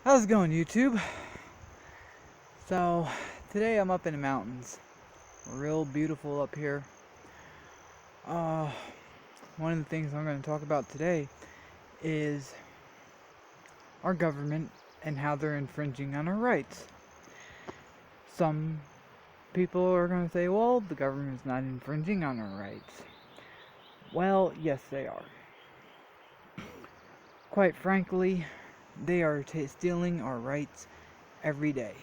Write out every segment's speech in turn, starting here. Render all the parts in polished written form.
How's it going, YouTube? So, today I'm up in the mountains. Real beautiful up here. Uh, One of the things I'm going to talk about today is our government and how they're infringing on our rights. Some people are going to say, well, the government's not infringing on our rights. Well, yes, they are. Quite frankly, they are stealing our rights every day.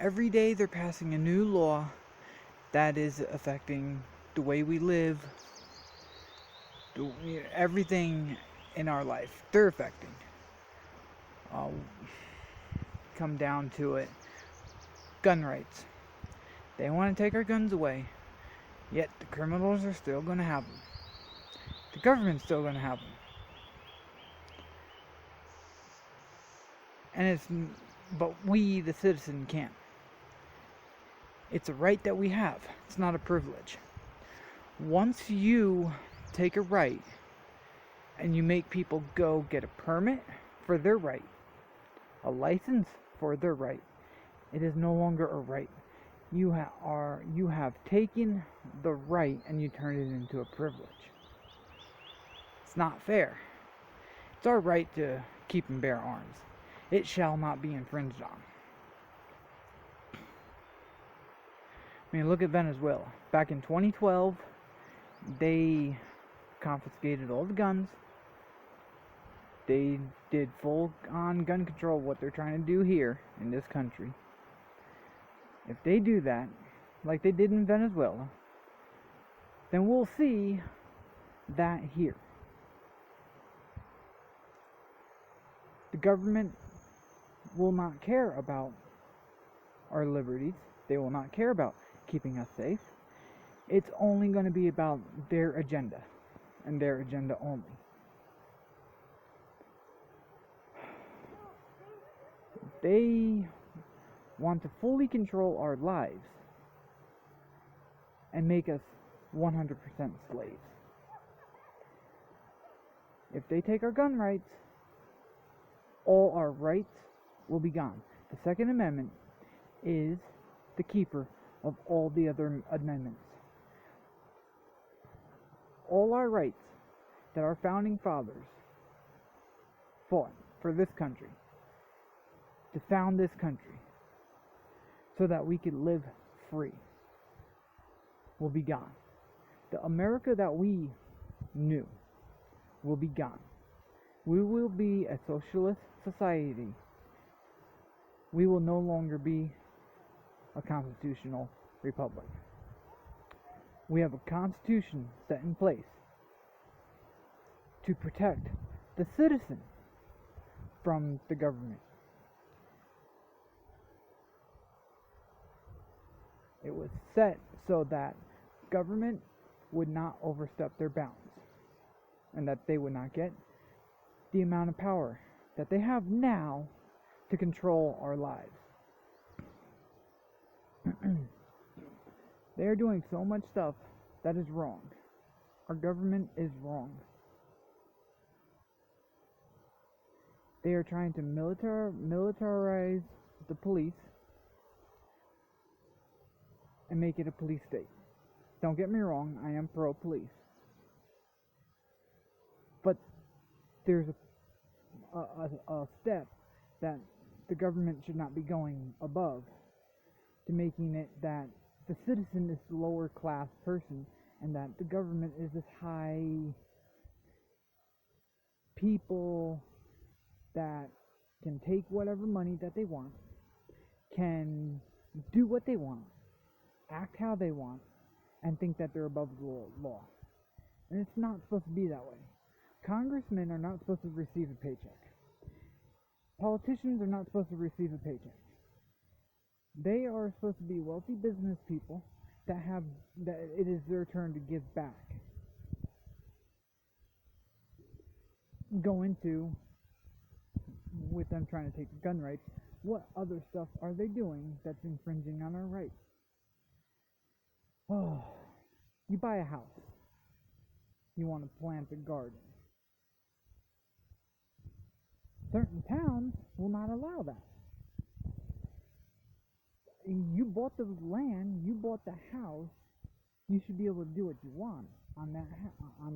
Every day they're passing a new law that is affecting the way we live, everything in our life. They're affecting. I'll come down to it. Gun rights. They want to take our guns away, yet the criminals are still going to have them. The government's still going to have them. But we, the citizen, can't. It's a right that we have. It's not a privilege. Once you take a right and you make people go get a permit for their right, a license for their right, it is no longer a right. You have taken the right and you turn it into a privilege. It's not fair. It's our right to keep and bear arms. It shall not be infringed on. I mean, look at Venezuela. Back in 2012, they confiscated all the guns. They did full-on gun control, what they're trying to do here in this country. If they do that, like they did in Venezuela, then we'll see that here. The government will not care about our liberties. They will not care about keeping us safe. It's only going to be about their agenda, and their agenda only. They want to fully control our lives and make us 100% slaves. If they take our gun rights, all our rights will be gone. The Second Amendment is the keeper of all the other amendments. All our rights that our founding fathers fought for this country, to found this country, so that we could live free, will be gone. The America that we knew will be gone. We will be a socialist society. We will no longer be a constitutional republic. We have a constitution set in place to protect the citizen from the government. It was set so that government would not overstep their bounds, and that they would not get the amount of power that they have now to control our lives. They are doing so much stuff that is wrong. Our government is wrong. They are trying to militarize the police and make it a police state. Don't get me wrong, I am pro-police. But there's a step that the government should not be going above, to making it that the citizen is the lower class person and that the government is this high people that can take whatever money that they want, can do what they want, act how they want, and think that they're above the law. And it's not supposed to be that way. Congressmen are not supposed to receive a paycheck. Politicians are not supposed to receive a paycheck. They are supposed to be wealthy business people that it is their turn to give back. Go into, with them trying to take gun rights, what other stuff are they doing that's infringing on our rights? Oh, you buy a house. You want to plant a garden. certain towns will not allow that. You bought the land, you bought the house, you should be able to do what you want on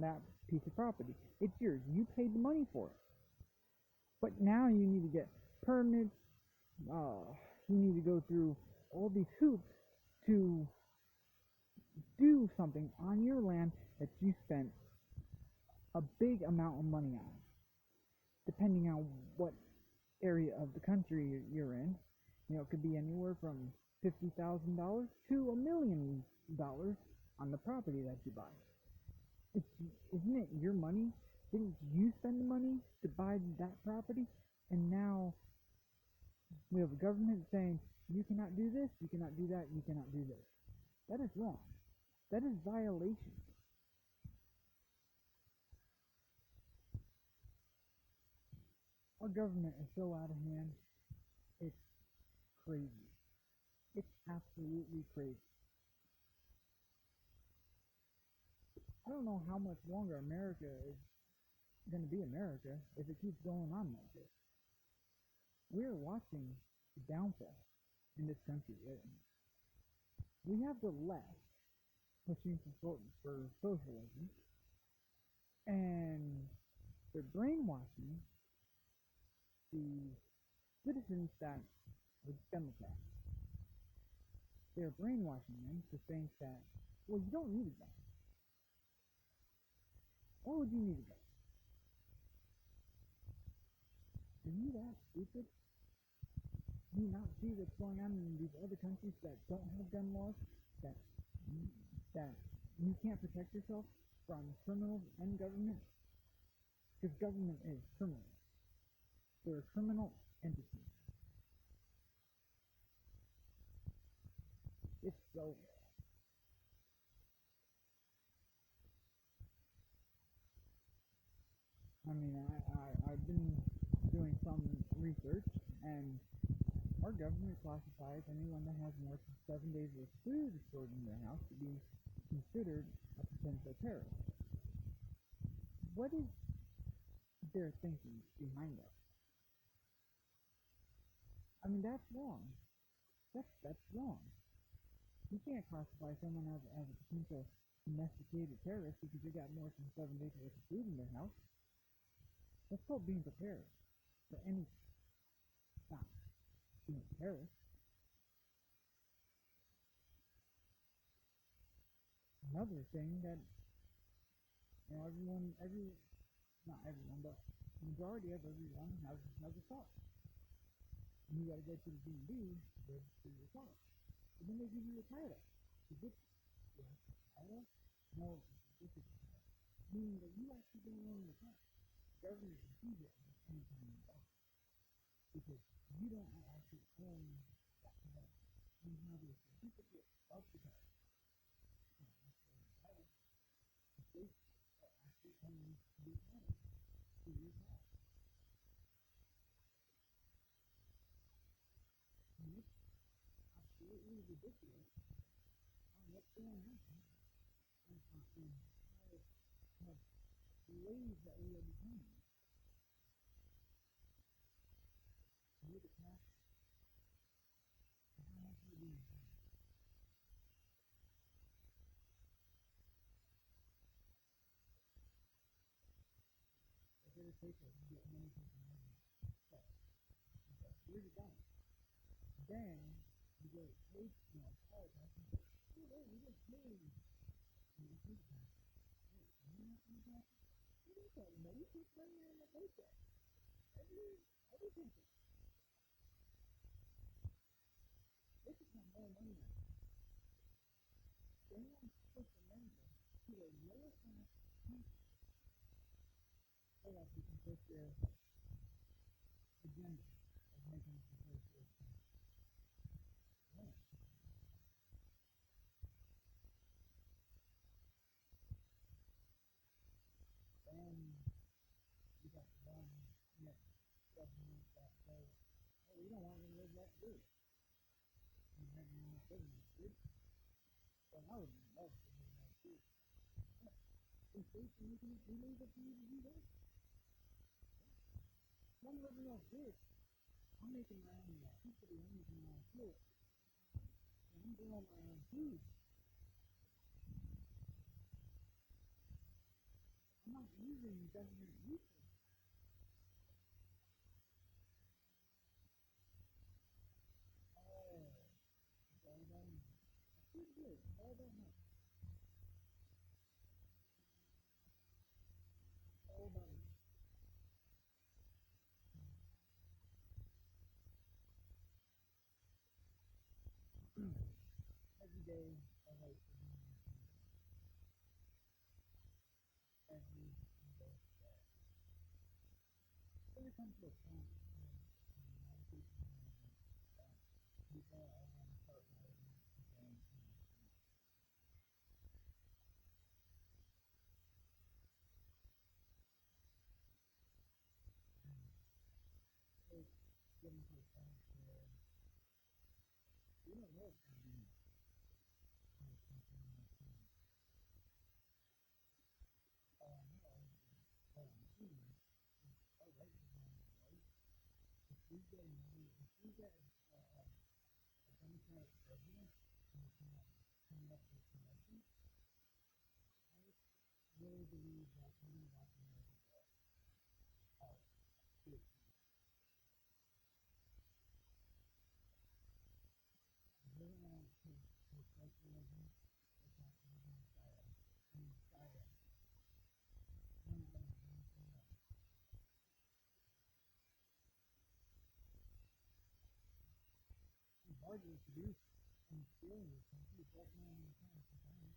that piece of property. It's yours. You paid the money for it. But now you need to get permits. You need to go through all these hoops to do something on your land that you spent a big amount of money on, depending on what area of the country you're in. It could be anywhere from $50,000 to $1 million on the property that you buy. Isn't it your money? Didn't you spend the money to buy that property? And now we have a government saying, you cannot do this, you cannot do that, you cannot do this. That is wrong. That is violation. Our government is so out of hand. It's crazy. It's absolutely crazy. I don't know how much longer America is going to be America if it keeps going on like this. We're watching the downfall in this country. We have the left pushing for socialism, and they're brainwashing the citizens that are Democrats. They're brainwashing them to think that, well, you don't need a gun. Why would you need a gun? Are you that stupid? Do you not see what's going on in these other countries that don't have gun laws? That you can't protect yourself from criminals and government? Because government is criminal. They're a criminal entity. It's so. I mean, I've been doing some research, and our government classifies anyone that has more than 7 days of food stored in their house to be considered a potential terrorist. What is their thinking behind that? I mean, that's wrong. That's wrong. You can't classify someone as a potential domesticated terrorist because they got more than 7 days worth of food in their house. That's called being prepared for anything, not being a terrorist. Another thing that not everyone, but the majority of everyone has a car. And you got to go to the DMV to register your car. And then they give you a title. Is it title? No, it's a title. Meaning that you actually don't own the car. The government can seize it anytime you want. Because you don't actually own that car. You have a certificate of the car. The state actually owns the title to your car. And it's absolutely ridiculous on what's going on. And how slaves that we are becoming. You're the tax. How much are we being paid? If it takes us to get money from the money, where's it going? Then you go pay, power tax, and say, oh, wait, we just paid. And you think that, wait, you not paying tax? You don't pay money, you keep money in the paycheck. Every paycheck. They just want more money out of it. They want to push America to a lower class country so that they can push their agenda of making us a first world country. Yeah. Then you got the one government that says, oh, we don't want to live that good. And right now it's living that good. But I would love to live that good. In states, you leave it to you to do that. One living off this. I'm making my own electricity. I'm making my own fuel. And I'm growing my own food. I'm not using government resources. Oh, it's all about me. That's pretty good. It's all about me. It's all about me. Every day, I wait for him. Every single day. It's going to come to a point when a lot of people know that people are going to start writing again. It's getting to a point where we don't know what's going to be when it comes to all I know is what I'm seeing is our rights are going away. If we get a Democratic president and it's not coming up with promotion, I really believe that we're going to watch America go out. We're going to take socialism, it's not going to style. I mean, style. We're not going to do anything else. It's hard to produce and steal in this country. It's definitely in the time.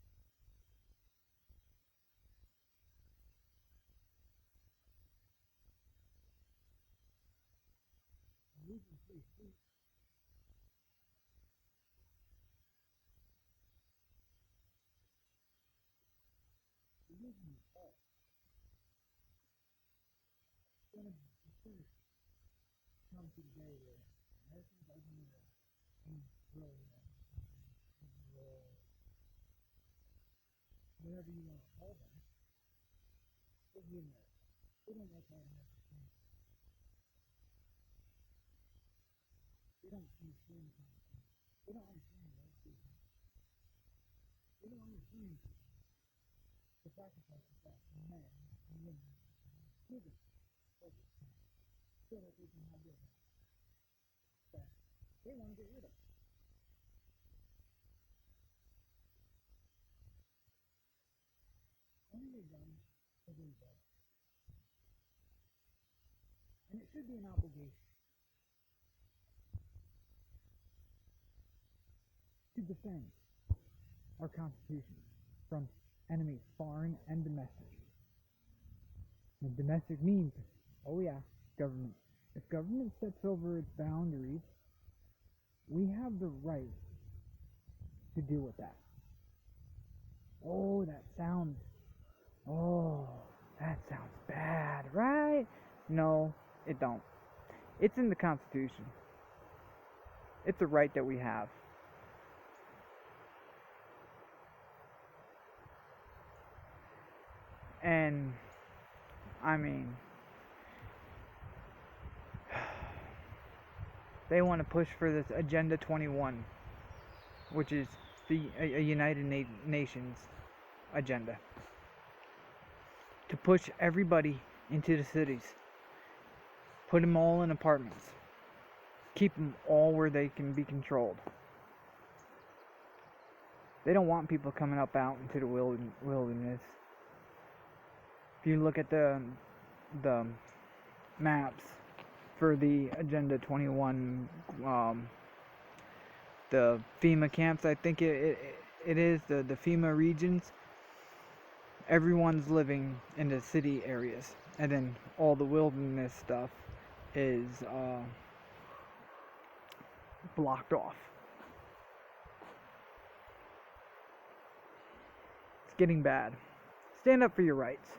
And losing free speech, you're losing yourself. It's going to come to the day where Americans are going to really whatever you want to call them, will be America. They don't like how America thinks. They don't understand the Constitution. They don't understand the right people. They don't understand the sacrifices that men and women give us so that they can have their rights that they want to get rid of. Only they've done is illegal. And it should be an obligation to defend our Constitution from enemies, foreign and domestic. And domestic means, oh yeah, government. If government steps over its boundaries, we have the right to deal with that. Oh, oh, that sounds bad, right? No, it don't. It's in the Constitution. It's a right that we have. And, I mean, they want to push for this Agenda 21, which is a United Nations agenda, to push everybody into the cities, put them all in apartments, keep them all where they can be controlled. They don't want people coming up out into the wilderness. If you look at the maps for the Agenda 21, the FEMA camps, I think it is, the FEMA regions, everyone's living in the city areas, and then all the wilderness stuff is blocked off. It's getting bad. Stand up for your rights.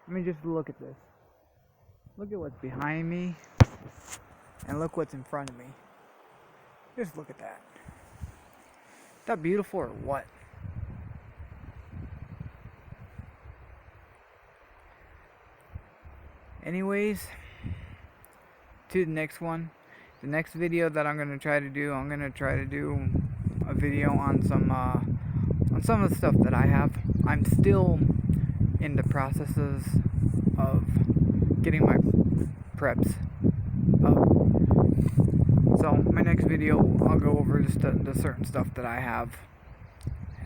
I mean, just look at this. Look at what's behind me, and look what's in front of me. Just look at that. that beautiful or what? Anyways, to the next one. The next video that I'm gonna try to do, a video on some of the stuff that I have. I'm still in the processes of getting my preps up. So my next video, I'll go over just the certain stuff that I have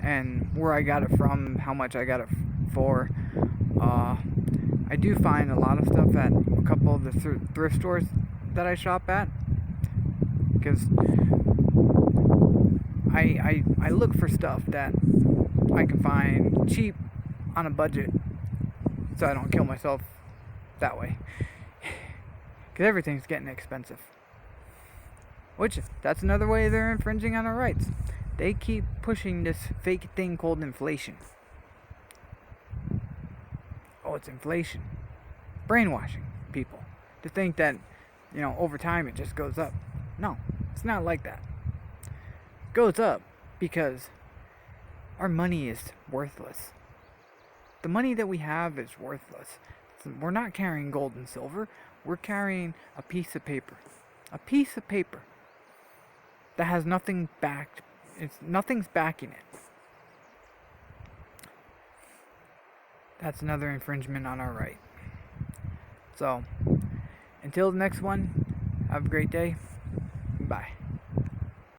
and where I got it from, how much I got it for. I do find a lot of stuff at a couple of the thrift stores that I shop at, because I look for stuff that I can find cheap on a budget, so I don't kill myself that way, because everything's getting expensive. Which, that's another way they're infringing on our rights. They keep pushing this fake thing called inflation. Oh, it's inflation. Brainwashing people to think that, over time it just goes up. No, it's not like that. It goes up because our money is worthless. The money that we have is worthless. We're not carrying gold and silver. We're carrying a piece of paper. A piece of paper that has nothing backed. Nothing's backing it. That's another infringement on our right. So, until the next one, have a great day. Bye.